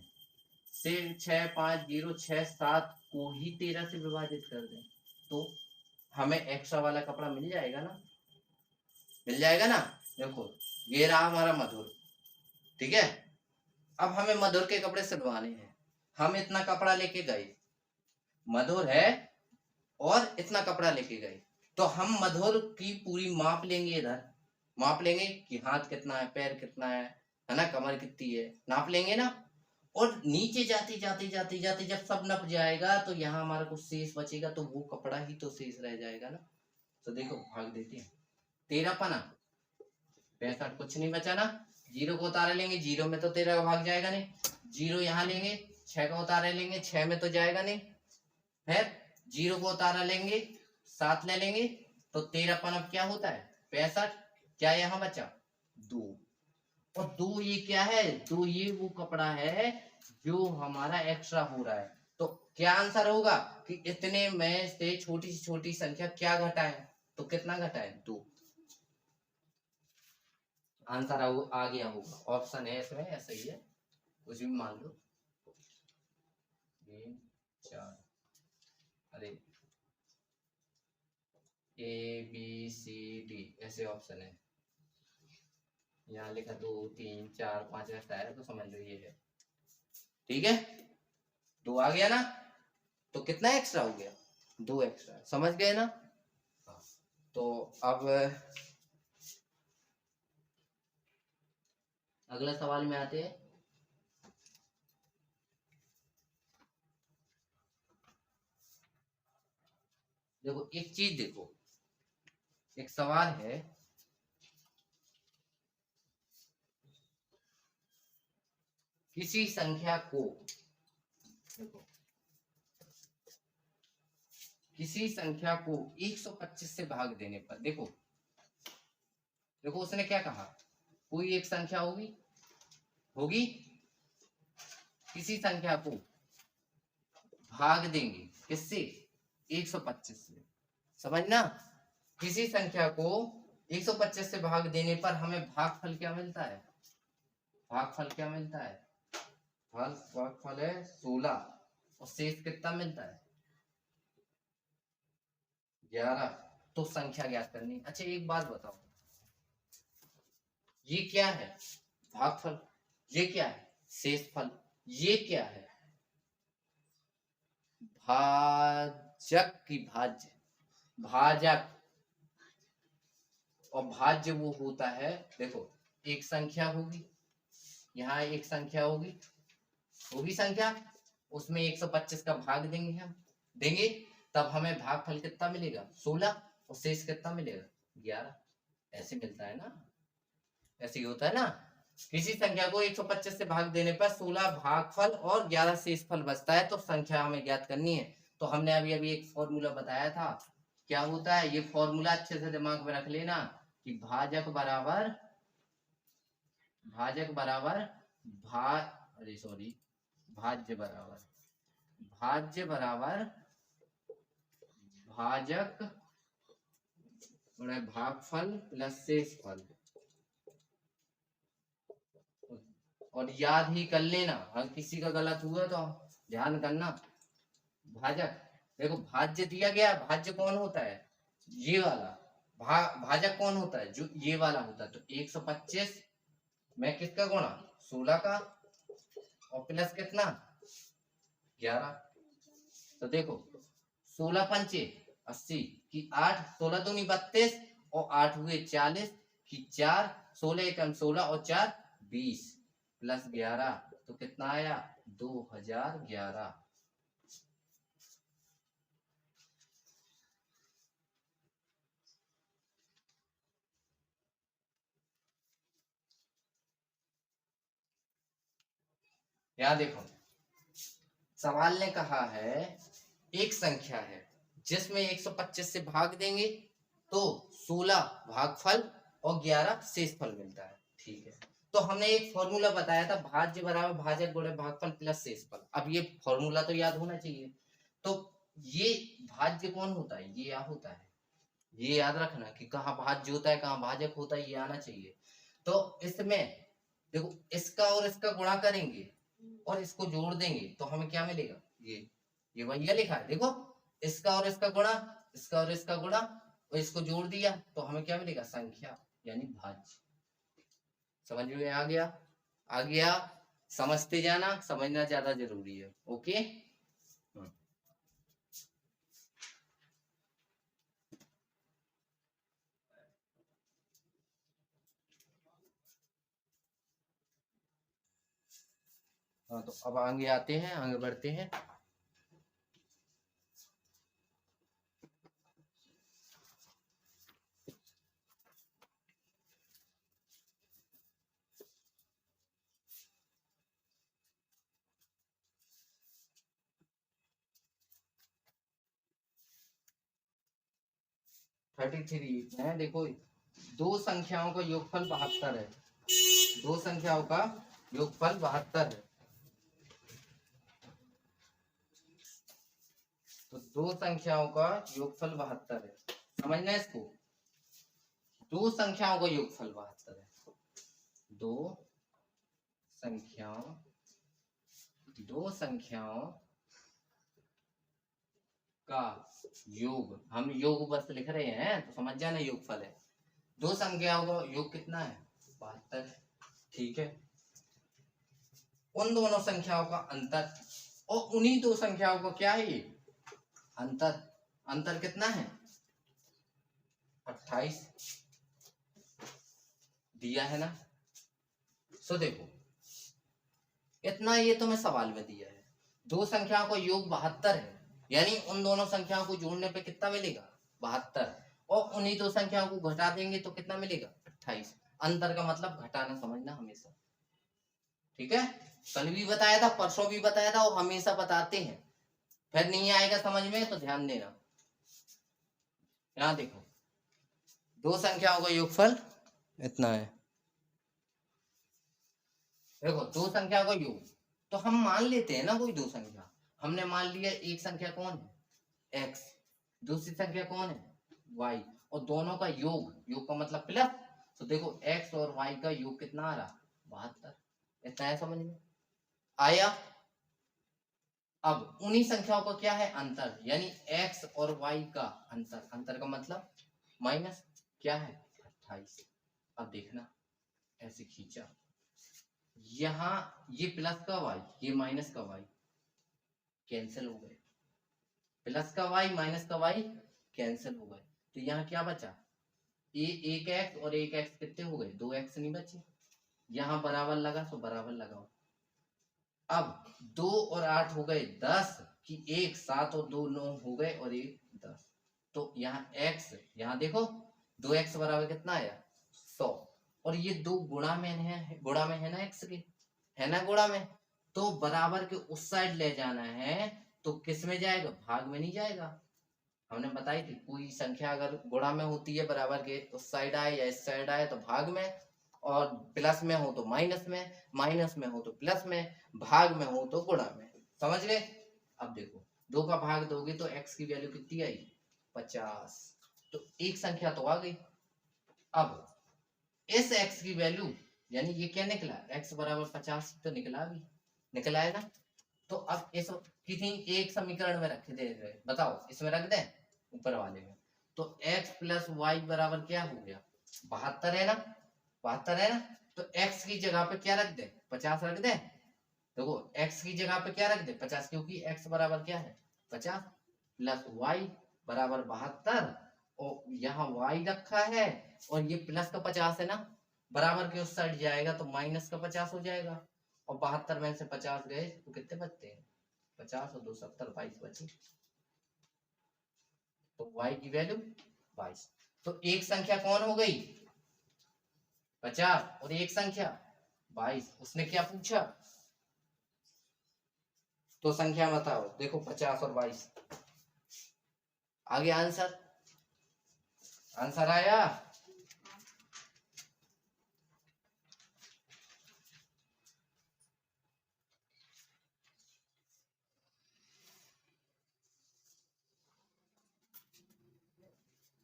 6 5 0 6 7 को ही 13 से विभाजित कर दें, तो हमें एक्स्ट्रा वाला कपड़ा मिल जाएगा ना, मिल जाएगा ना। देखो ये रहा हमारा मधुर, ठीक है, अब हमें मधुर के कपड़े सिलवाने हैं, हम इतना कपड़ा लेके गए, मधुर है और इतना कपड़ा लेके गए, तो हम मधुर की पूरी माप लेंगे, इधर माप लेंगे कि हाथ कितना है, पैर कितना है ना, कमर कितनी है, नाप लेंगे ना, और नीचे जाते जाते जाते जाते जब सब नप जाएगा तो यहाँ हमारा कुछ शेष बचेगा, तो वो कपड़ा ही तो शेष रह जाएगा ना। तो देखो भाग देते हैं, 13 पना 65, कुछ नहीं बचा ना, जीरो को उतारे लेंगे, जीरो में तो 13 का भाग जाएगा नहीं, जीरो यहाँ लेंगे, 6 का उतारे लेंगे, 6 में तो जाएगा नहीं, फिर जीरो को उतारा लेंगे, 7 ले लेंगे, तो 13 पन अब क्या होता है 65, क्या यहाँ बचा 2, और 2 ये क्या है, 2 ये वो कपड़ा है जो हमारा एक्स्ट्रा हो रहा है, तो क्या आंसर होगा कि इतने में से छोटी से छोटी संख्या क्या घटाए, तो कितना घटाए 2, आंसर आ गया होगा, ऑप्शन है इसमें, ऐसा ही है, कुछ भी मान लो, 3 4, अरे ABCD ऐसे ऑप्शन है, यहाँ लिखा 2 3 4 5 ऐसा है, तो समझ लो ये है, ठीक है, 2 आ गया ना, तो कितना एक्स्ट्रा हो गया, 2 एक्स्ट्रा, समझ गए ना। हाँ, तो अब अगला सवाल में आते हैं, देखो एक चीज देखो, एक सवाल है, किसी संख्या को, देखो किसी संख्या को 125 से भाग देने पर, देखो देखो उसने क्या कहा, कोई एक संख्या होगी, होगी, किसी संख्या को भाग देंगे किससे, 125 से, समझना, किसी संख्या को 125 से भाग देने पर हमें भागफल क्या मिलता है, भागफल क्या मिलता है, भागफल है 16, और शेष कितना मिलता है 11, तो संख्या ज्ञात करनी। अच्छा एक बात बताओ, ये क्या है भागफल, ये क्या है शेषफल, ये क्या है भाजक की भाज्य, भाजक, और भाज्य वो होता है, देखो एक संख्या होगी, यहाँ एक संख्या होगी, होगी संख्या, उसमें 125 का भाग देंगे हम, देंगे, तब हमें भागफल कितना मिलेगा 16, और शेष कितना मिलेगा 11, ऐसे मिलता है ना, ऐसे ही होता है ना, किसी संख्या को 125 से भाग देने पर 16 भागफल और 11 शेषफल बचता है, तो संख्या हमें ज्ञात करनी है। तो हमने अभी अभी एक फॉर्मूला बताया था, क्या होता है, ये फॉर्मूला अच्छे से दिमाग में रख लेना कि भाजक बराबर भाज्य बराबर भाजक भागफल प्लस शेषफल, और याद ही कर लेना, अगर किसी का गलत हुआ तो ध्यान करना, भाजक, देखो भाज्य दिया गया, भाज्य कौन होता है ये वाला, भाजक कौन होता है जो ये वाला होता है, तो 125 मैं किसका गुणा 16 का और प्लस कितना 11। तो देखो 16 पंचे 80 की 8, 16 दूनी 32 और 8 हुए 40 की 4, 16 एकम 16 और 4 20 प्लस 11 तो कितना आया 2011। यहां देखो सवाल ने कहा है एक संख्या है जिसमें 125 से भाग देंगे तो 16 भागफल और 11 शेषफल मिलता है। ठीक है, तो हमने एक फॉर्मूला बताया था भाज्य बराबर भाजक गुणे भागफल प्लस शेषफल। अब ये फॉर्मूला तो याद होना चाहिए। तो ये भाज्य कौन होता है, ये क्या होता है, ये याद रखना कि कहाँ भाज्य होता है कहाँ भाजक होता है, ये आना चाहिए। तो इसमें देखो इसका और इसका गुणा करेंगे और इसको जोड़ देंगे तो हमें क्या मिलेगा, ये वही लिखा है देखो, इसका और इसका गुणा, इसका और इसका गुणा और इसको जोड़ दिया तो हमें क्या मिलेगा संख्या यानी भाज्य। समझ में आ गया, आ गया, समझते जाना, समझना ज्यादा जरूरी है। ओके हाँ, तो अब आगे आते हैं, आगे बढ़ते हैं। थर्टी थ्री है, देखो दो संख्याओं का योगफल 72 है, दो संख्याओं का योगफल 72 है। तो दो संख्याओं का योगफल 72 है, समझना है इसको, दो संख्याओं का योगफल 72 है, दो संख्याओं, दो संख्याओं का योग, हम योग बस लिख रहे हैं तो समझ जाना योगफल है। दो संख्याओं का योग कितना है 72। ठीक है, उन दोनों संख्याओं का अंतर और उन्हीं दो संख्याओं का क्या है ये अंतर, अंतर कितना है 28 दिया है ना। सो देखो इतना ये तो मैं सवाल में दिया है, दो संख्याओं का योग 72 है यानी उन दोनों संख्याओं को जोड़ने पे कितना मिलेगा 72 और उन्हीं दो संख्याओं को घटा देंगे तो कितना मिलेगा 28। अंतर का मतलब घटाना समझना हमेशा। ठीक है, कल भी बताया था परसों भी बताया था और हमेशा बताते हैं, फिर नहीं आएगा समझ में तो ध्यान देना। यहां देखो दो संख्याओं का योगफल इतना है, देखो दो संख्या का योग, तो हम मान लेते हैं ना कोई दो संख्या, हमने मान लिया एक संख्या कौन है x, दूसरी संख्या कौन है y और दोनों का योग, योग का मतलब प्लस, तो देखो x और y का योग कितना आ रहा 72। इतना है समझ में आया। अब उन्हीं संख्याओं का क्या है अंतर यानी x और y का अंतर, अंतर का मतलब माइनस क्या है 28। अब देखना ऐसे खींचा, यहाँ ये प्लस का y ये माइनस का y कैंसिल हो गए, प्लस का y माइनस का y कैंसिल हो गए, तो यहाँ क्या बचा ये एक x और एक x कितने हो गए 2x नहीं बचे, यहाँ बराबर लगा तो बराबर लगाओ। अब 2 और 8 हो गए 10 कि 1 7 और 2 9 हो गए और 1 10, तो यहाँ x, यहाँ देखो 2x बराबर कितना आया 100 और ये दो गुणा में है, गुणा में है ना x के, है ना गुणा में, तो बराबर के उस साइड ले जाना है तो किस में जाएगा भाग में नहीं जाएगा। हमने बताई थी कोई संख्या अगर गुणा में होती है बराबर के उस साइड आए या इस साइड आए तो भाग में, और प्लस में हो तो माइनस में, माइनस में हो तो प्लस में, भाग में हो तो गुणा में। समझ गए। अब देखो दो का भाग दोगे तो x की वैल्यू कितनी आई 50, तो एक संख्या तो आ गई। अब इस x की वैल्यू यानी ये क्या निकला x बराबर 50 तो निकला, भी निकला है ना। तो अब इस किसी एक समीकरण में रख दे रहे, बताओ इसमें रख दें ऊपर वाले में, तो x प्लस वाई बराबर क्या हो गया 72 है ना, 72 है ना। तो x की जगह पे क्या रख दे, 50 रख दे। देखो x की जगह पे क्या रख दे, 50, क्योंकि x बराबर क्या है 50 प्लस y बराबर 72, और यहाँ y रखा है और ये प्लस का 50 है ना, बराबर के उस साइड जाएगा तो माइनस का 50 हो जाएगा, और 72 में से 50 गए तो कितने बचते हैं 50 और 2 70, 22 बचे। तो y की वैल्यू 22। तो एक संख्या कौन हो गई 50 और एक संख्या 22। उसने क्या पूछा, तो संख्या बताओ। देखो 50 और 22, आगे आंसर, आंसर आया।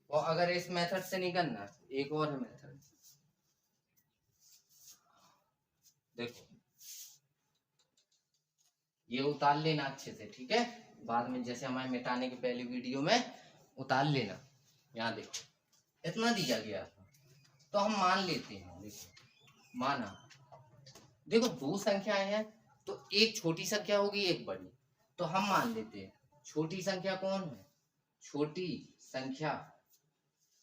और अगर इस मेथड से नहीं करना, एक और है मेथड, देखो ये उतार लेना अच्छे से, ठीक है, बाद में जैसे हमारे मिटाने के पहले वीडियो में उतार लेना। यहाँ देखो इतना दिया गया था, तो हम मान लेते हैं, देखो माना, देखो दो संख्याएं हैं तो एक छोटी संख्या होगी एक बड़ी, तो हम मान लेते हैं छोटी संख्या कौन है, छोटी संख्या,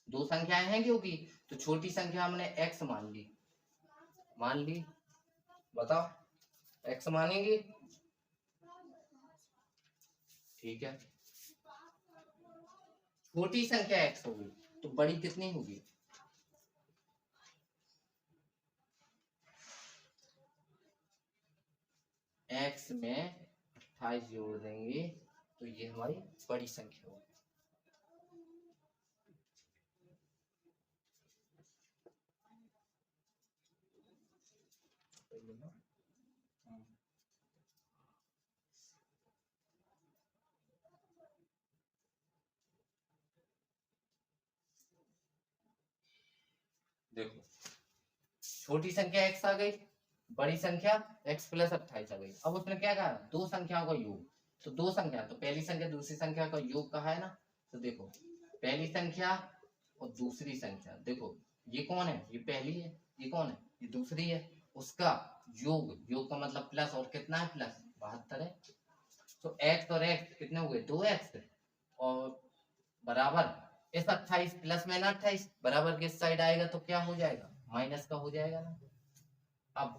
दो संख्याएं हैं क्योंकि, तो छोटी संख्या हमने x मान ली, मान ली, बताओ x मानेंगे, ठीक है, छोटी संख्या x होगी तो बड़ी कितनी होगी, x में 28 जोड़ देंगे तो ये हमारी बड़ी संख्या होगी। देखो छोटी संख्या x आ गई, बड़ी संख्या x प्लस 28 आ गई। अब उसने क्या कहा, दो संख्याओं का योग, तो दो संख्या, तो पहली संख्या दूसरी संख्या का योग कहा है ना, तो देखो पहली संख्या और दूसरी संख्या, देखो ये कौन है, ये पहली है, ये कौन है, ये दूसरी है, उसका योग, योग का मतलब प्लस, और कितना है प्लस 72 है, तो x और x कितने हो गए 2x, और बराबर इस 28 प्लस में ना 28 बराबर किस साइड आएगा तो क्या हो जाएगा माइनस का हो जाएगा ना। अब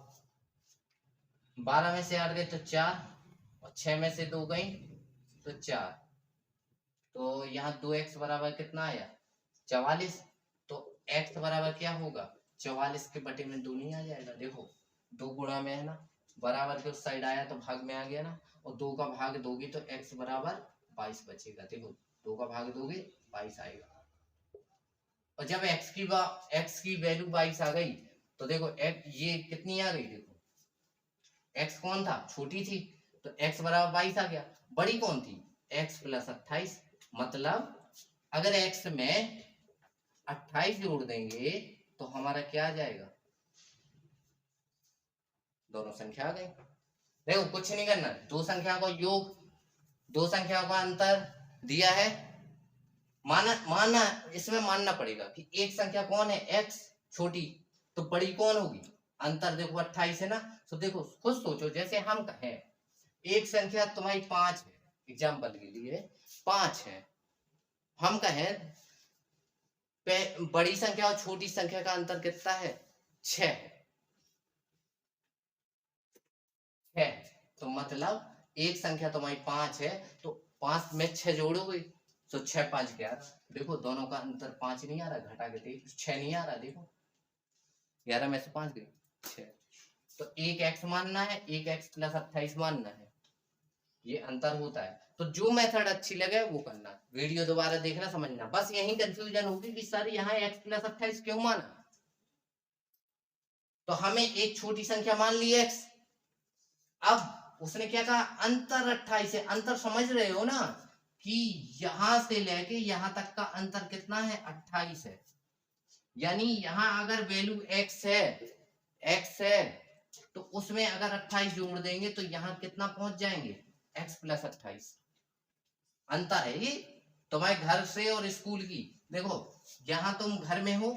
12 में से 8 गए तो 4, और 6 में से 2 गई तो 4, तो यहाँ 2x बराबर कितना आया 44, तो x बराबर क्या होगा 44 के बटे में 2 नहीं आ जाएगा, देखो 2 गुणा में है ना, बराबर के उस साइड आया तो भाग में आ गया ना, और 2 का भाग दोगे तो x बराबर 22 बचेगा, देखो 2 का भाग दोगे 22 आएगा। और जब x की वैल्यू 22 आ गई तो देखो ये कितनी आ गई, देखो x कौन था छोटी थी, तो x बराबर 22 आ गया, बड़ी कौन थी x प्लस 28, मतलब अगर x में 28 जोड़ देंगे तो हमारा क्या आ जाएगा, दोनों संख्या आ गई। देखो कुछ नहीं करना, दो संख्या का योग, दो संख्या का अंतर दिया है, माना इसमें मानना पड़ेगा कि एक संख्या कौन है x छोटी, तो बड़ी कौन होगी, अंतर देखो 28 है ना, तो देखो खुद सोचो, जैसे हम कहें एक संख्या तुम्हारी 5 है, एग्जाम्पल के लिए 5 है, हम कहें बड़ी संख्या और छोटी संख्या का अंतर कितना है 6 है, तो मतलब एक संख्या तुम्हारी 5 है तो 5 में 6 जोड़ोगे तो 6 5 11, देखो दोनों का अंतर 5 नहीं आ रहा, घटा के देख 6 नहीं आ रहा, देखो 11 में से 5 गए 6, तो एक x मानना है, एक x प्लस 28 मानना है, ये अंतर होता है। तो जो मेथड अच्छी लगे वो करना, वीडियो दोबारा देखना समझना, बस यही कंफ्यूजन होगी कि सर यहाँ x प्लस 28 क्यों माना, तो हमें एक छोटी संख्या मान ली x, अब उसने क्या कहा अंतर 28 है, अंतर समझ रहे हो ना कि यहां से लेके यहां तक का अंतर कितना है 28 है, यानी यहां अगर वैल्यू x है तो उसमें अगर 28 जोड़ देंगे तो यहां कितना पहुंच जाएंगे x प्लस 28, अंतर है ये तुम्हारे घर से और स्कूल की, देखो यहाँ तुम घर में हो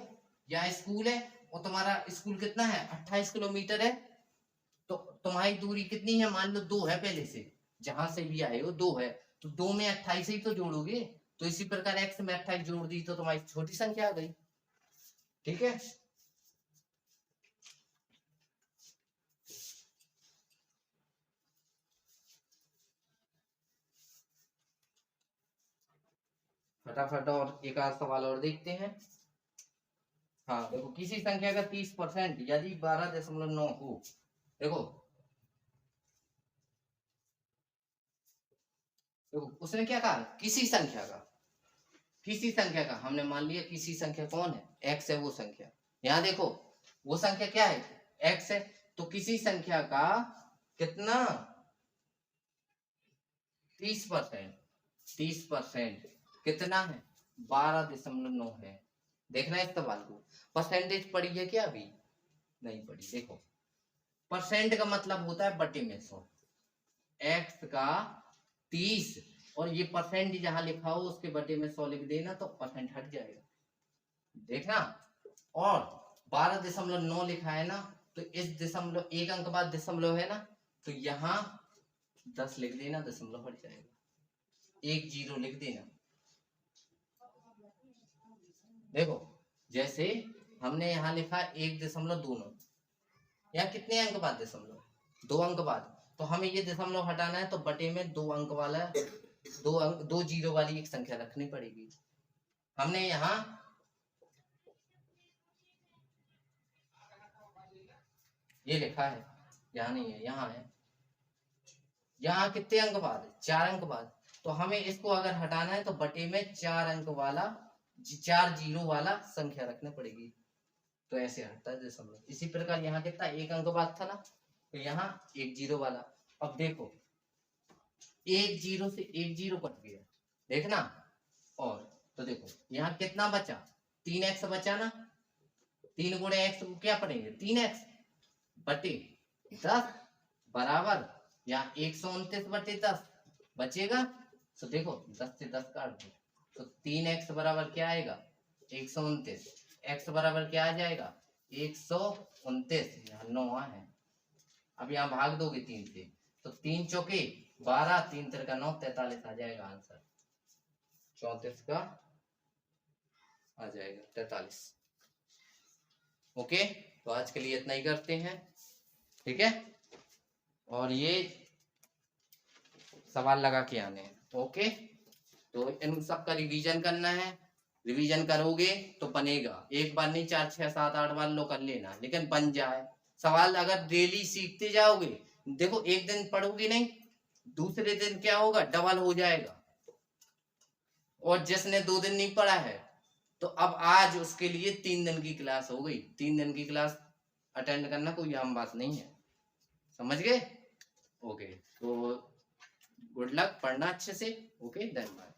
या स्कूल है और तुम्हारा स्कूल कितना है, 28 किलोमीटर है, तो तुम्हारी दूरी कितनी है, मान लो 2 है, पहले से जहां से भी आए हो 2 है, तो 2 में 28 ही तो जोड़ोगे। तो इसी प्रकार x में 28 जोड़ दी तो तुम्हारी छोटी संख्या आ गई। ठीक है, फटाफट और एक आध सवाल और देखते हैं। हाँ देखो, किसी संख्या का 30% यदि 12.9 हो, देखो देखो उसने क्या कहा, किसी संख्या का हमने मान लिया, किसी संख्या कौन है, x है वो संख्या। यहाँ देखो वो संख्या क्या है, x है, तो किसी संख्या का कितना 30% कितना है, 12.9 है। देखना इस सवाल को, परसेंटेज पढ़ी है क्या, अभी नहीं पढ़ी। देखो परसेंट का मतलब होता है बटे में 100, x का 30 और ये परसेंट जहां लिखा हो उसके बटे में 100 लिख देना तो परसेंट हट जाएगा। देखना, और 12.9 लिखा है ना, तो इस दशमलव एक अंक बाद दशमलव है ना, तो यहाँ 10 लिख देना, दशमलव हट जाएगा, 1 0 लिख देना। देखो जैसे हमने यहाँ लिखा 1.29, यहाँ कितने अंक बाद दशमलव, 2 अंक बाद, तो हमें ये दशमलव हटाना है तो बटे में 2 अंक वाला 2 जीरो वाली एक संख्या रखनी पड़ेगी। हमने यहाँ ये लिखा है, यहाँ नहीं है, यहाँ है, यहाँ कितने अंक बाद, 4 अंक बाद, तो हमें इसको अगर हटाना है तो बटे में 4 अंक वाला 4 जीरो वाला संख्या रखनी पड़ेगी, तो ऐसे हटता है दशमलव। इसी प्रकार यहाँ कितना 1 अंक बाद था ना, तो यहाँ 1 जीरो वाला। अब देखो 1 जीरो से 1 जीरो कट गया, देखना, और तो देखो यहाँ कितना बचा, 3x बचा ना, 3 गुणे x को क्या पढ़ेंगे, 3x बटे 10 बराबर यहाँ 129 बटे 10 बचेगा, तो देखो 10 से 10 काट दो, तो 3x बराबर क्या आएगा, 129, x बराबर क्या आ जाएगा, 129, यहाँ 9 है। अब यहाँ भाग दोगे 3 से, तो 3 चौके 12, 3 तिरका 9, 43 आ जाएगा आंसर, 34 का आ जाएगा 43। ओके, तो आज के लिए इतना ही करते हैं, ठीक है, और ये सवाल लगा के आने हैं। ओके, तो इन सबका रिवीजन करना है, रिवीजन करोगे तो बनेगा, एक बार नहीं 4 6 7 8 बार लो कर लेना, लेकिन बन जाए सवाल। अगर डेली सीखते जाओगे, देखो एक दिन पढ़ोगे नहीं, दूसरे दिन क्या होगा, डबल हो जाएगा। और जिसने 2 दिन नहीं पढ़ा है, तो अब आज उसके लिए 3 दिन की क्लास हो गई, 3 दिन की क्लास अटेंड करना कोई आम बात नहीं है, समझ गए। ओके, तो गुड लक, पढ़ना अच्छे से। ओके, धन्यवाद।